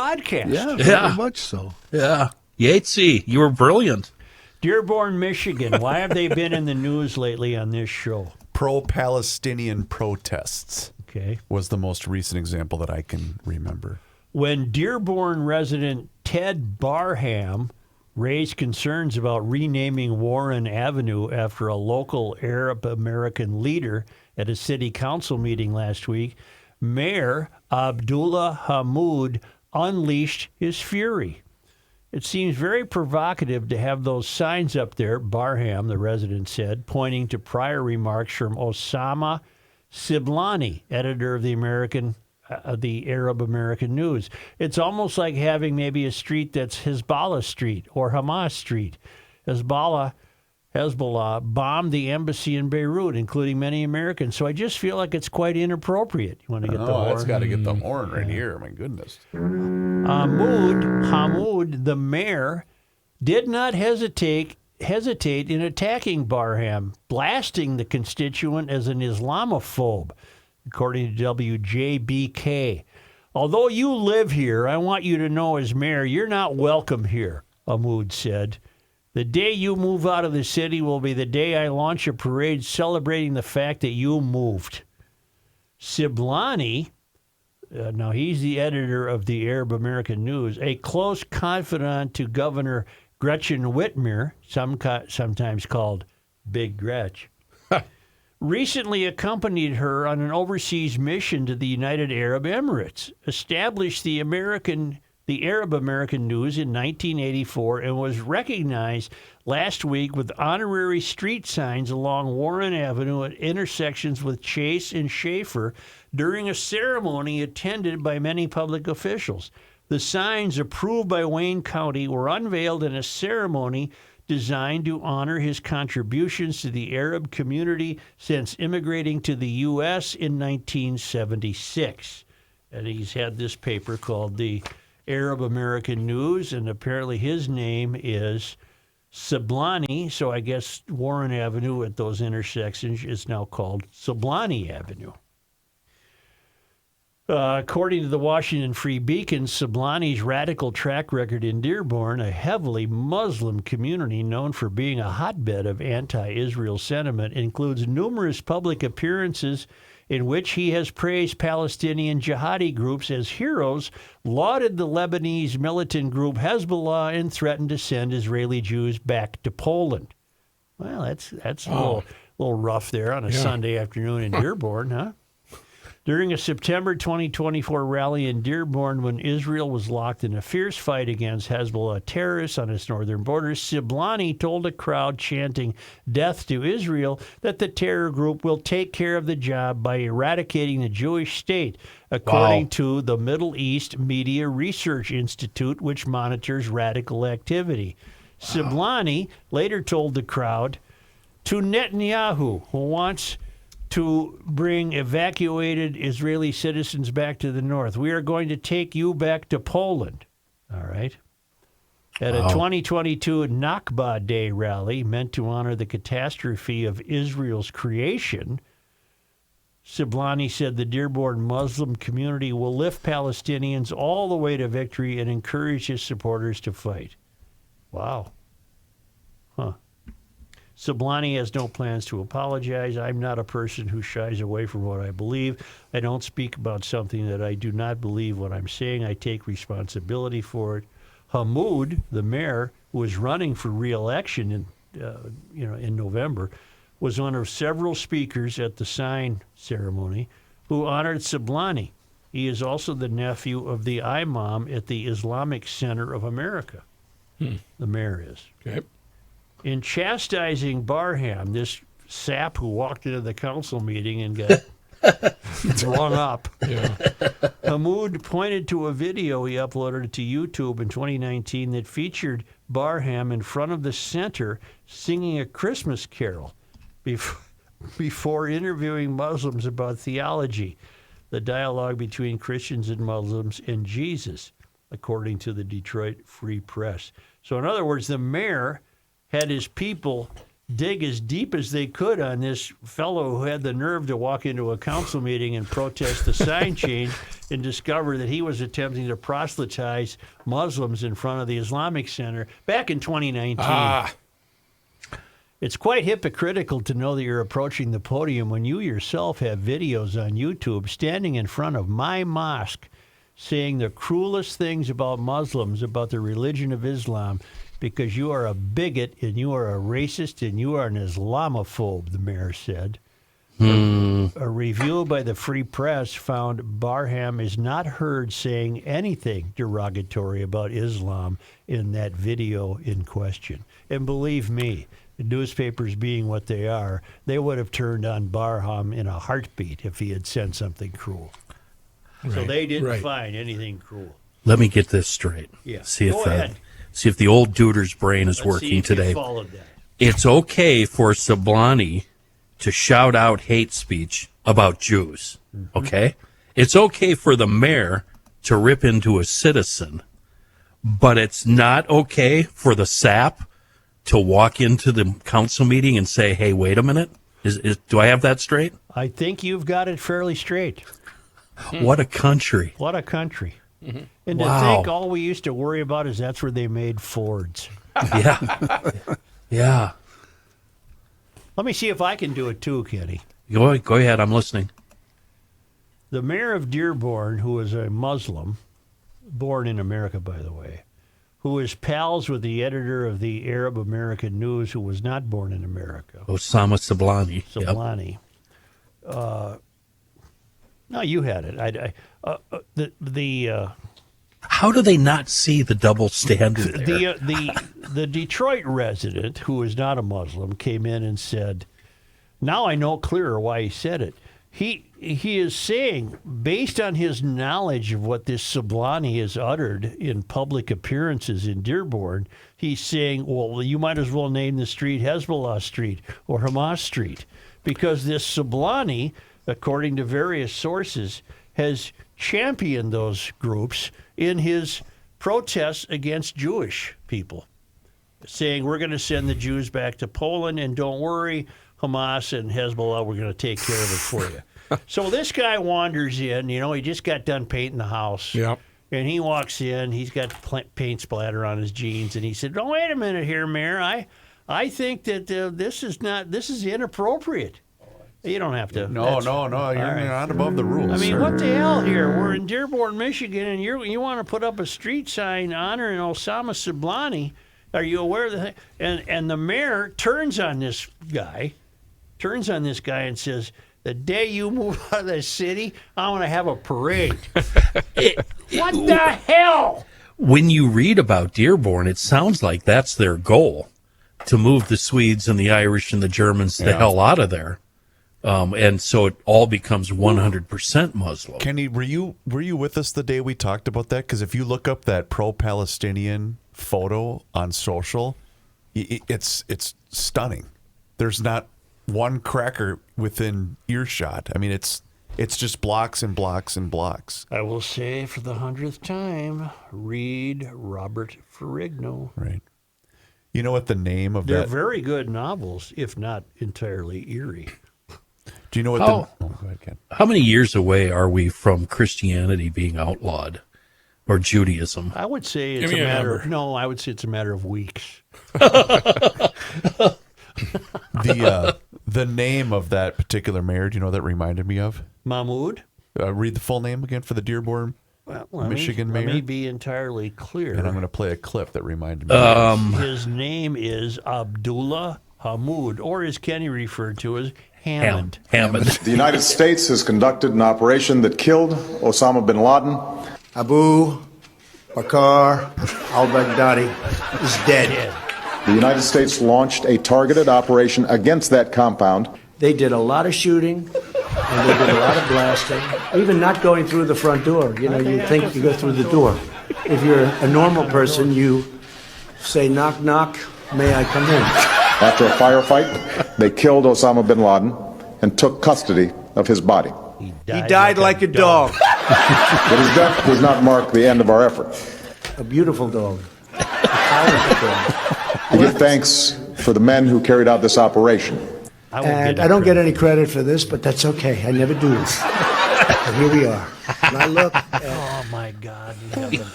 podcast. Yeah, very much so. Yeah. Yatesy, you were brilliant. Dearborn, Michigan. Why have they been in the news lately on this show? Pro-Palestinian protests. Okay. Was the most recent example that I can remember. When Dearborn resident Ted Barham raised concerns about renaming Warren Avenue after a local Arab American leader at a city council meeting last week, Mayor Abdullah Hammoud unleashed his fury. It seems very provocative to have those signs up there, Barham, the resident said, pointing to prior remarks from Osama Siblani, editor of the Arab American News. It's almost like having maybe a street that's Hezbollah Street or Hamas Street. Hezbollah bombed the embassy in Beirut, including many Americans. So I just feel like it's quite inappropriate. You want to get the horn? That's got to get the horn right here. My goodness. Hammoud, the mayor, did not hesitate in attacking Barham, blasting the constituent as an Islamophobe, according to WJBK. Although you live here, I want you to know as mayor, you're not welcome here, Hammoud said. The day you move out of the city will be the day I launch a parade celebrating the fact that you moved. Siblani, now he's the editor of the Arab American News, a close confidant to Governor Gretchen Whitmer, sometimes called Big Gretch, recently accompanied her on an overseas mission to the United Arab Emirates, established the Arab American News in 1984, and was recognized last week with honorary street signs along Warren Avenue at intersections with Chase and Schaefer during a ceremony attended by many public officials. The signs, approved by Wayne County, were unveiled in a ceremony designed to honor his contributions to the Arab community since immigrating to the U.S. in 1976. And he's had this paper called the Arab American News, and apparently his name is Siblani, so I guess Warren Avenue at those intersections is now called Siblani Avenue. According to the Washington Free Beacon, Siblani's radical track record in Dearborn, a heavily Muslim community known for being a hotbed of anti-Israel sentiment, includes numerous public appearances in which he has praised Palestinian jihadi groups as heroes, lauded the Lebanese militant group Hezbollah, and threatened to send Israeli Jews back to Poland. Well, that's a little rough there on a Sunday afternoon in Dearborn, huh? During a September 2024 rally in Dearborn, when Israel was locked in a fierce fight against Hezbollah terrorists on its northern borders, Siblani told a crowd chanting "Death to Israel" that the terror group will take care of the job by eradicating the Jewish state, according to the Middle East Media Research Institute, which monitors radical activity. Siblani later told the crowd, "To Netanyahu, who wants to bring evacuated Israeli citizens back to the north, we are going to take you back to Poland." All right. At a 2022 Nakba Day rally meant to honor the catastrophe of Israel's creation, Siblani said the Dearborn Muslim community will lift Palestinians all the way to victory and encourage his supporters to fight. Wow. Huh. Siblani has no plans to apologize. I'm not a person who shies away from what I believe. I don't speak about something that I do not believe what I'm saying. I take responsibility for it. Hammoud, the mayor, who was running for re-election in November, was one of several speakers at the sign ceremony who honored Siblani. He is also the nephew of the imam at the Islamic Center of America. The mayor is. Okay. In chastising Barham, this sap who walked into the council meeting and got rung up, Hammoud pointed to a video he uploaded to YouTube in 2019 that featured Barham in front of the center singing a Christmas carol before interviewing Muslims about theology, the dialogue between Christians and Muslims and Jesus, according to the Detroit Free Press. So in other words, the mayor had his people dig as deep as they could on this fellow who had the nerve to walk into a council meeting and protest the sign change and discover that he was attempting to proselytize Muslims in front of the Islamic Center back in 2019. It's quite hypocritical to know that you're approaching the podium when you yourself have videos on YouTube standing in front of my mosque saying the cruelest things about Muslims, about the religion of Islam, because you are a bigot and you are a racist and you are an Islamophobe, the mayor said. A review by the Free Press found Barham is not heard saying anything derogatory about Islam in that video in question. And believe me, the newspapers being what they are, they would have turned on Barham in a heartbeat if he had said something cruel. Right, so they didn't find anything cruel. Let me get this straight. Yeah. See Go ahead. See if the old duder's brain is Let's working see if today. you followed that. It's okay for Siblani to shout out hate speech about Jews, okay? It's okay for the mayor to rip into a citizen, but it's not okay for the sap to walk into the council meeting and say, hey, wait a minute. Do I have that straight? I think you've got it fairly straight. What a country. What a country. And to Wow. think all we used to worry about is that's where they made Fords. Yeah. Yeah. Let me see if I can do it too, Kenny. Go ahead. I'm listening. The mayor of Dearborn, who is a Muslim, born in America, by the way, who is pals with the editor of the Arab American News, who was not born in America, Osama Siblani. Yep. Siblani. No, you had it. How do they not see the double standard there? The Detroit resident, who is not a Muslim, came in and said, now I know clearer why he said it. He is saying, based on his knowledge of what this Siblani has uttered in public appearances in Dearborn, he's saying, well, you might as well name the street Hezbollah Street or Hamas Street, because this Siblani, according to various sources, has championed those groups in his protests against Jewish people, saying we're going to send the Jews back to Poland, and don't worry, Hamas and Hezbollah, we're going to take care of it for you. So this guy wanders in, he just got done painting the house. Yep. And he walks in, he's got paint splatter on his jeans, and he said, oh, wait a minute here, Mayor. I think that this is inappropriate. You don't have to. No, you're not above the rules. I mean, sir. what the hell here? We're in Dearborn, Michigan, and you want to put up a street sign honoring Osama Siblani. Are you aware of the thing? And the mayor turns on this guy and says, the day you move out of the city, I want to have a parade. What the hell? When you read about Dearborn, it sounds like that's their goal, to move the Swedes and the Irish and the Germans the hell out of there. And so it all becomes 100% Muslim. Kenny, were you with us the day we talked about that? Because if you look up that pro-Palestinian photo on social, it's stunning. There's not one cracker within earshot. I mean, it's just blocks and blocks and blocks. I will say for the 100th time, read Robert Ferrigno. Right. You know what the name of They're that? very good novels, if not entirely eerie. Do you know what Oh. the? Oh, go ahead, Ken. How many years away are we from Christianity being outlawed, or Judaism? I would say Give it's a me a matter. number. No, I would say it's a matter of weeks. The name of that particular mayor, do you know what that reminded me of? Mahmoud. Read the full name again for the Dearborn. Well, Michigan let mayor? me be entirely clear. And I'm going to play a clip that reminded me. of His name is Abdullah Hammoud, or as Kenny referred to as Hammond. Hammond. The United States has conducted an operation that killed Osama bin Laden. Abu Bakr al-Baghdadi is dead. The United States launched a targeted operation against that compound. They did a lot of shooting, and they did a lot of blasting, even not going through the front door. You think you go through the door. If you're a normal person, you say, knock, knock, may I come in? After a firefight, they killed Osama bin Laden and took custody of his body. He died like a dog. But his death does not mark the end of our effort. A beautiful dog. A powerful dog. We give thanks for the men who carried out this operation. And I don't get any credit for this, but that's okay. I never do this. And here we are. And I look. Oh my God!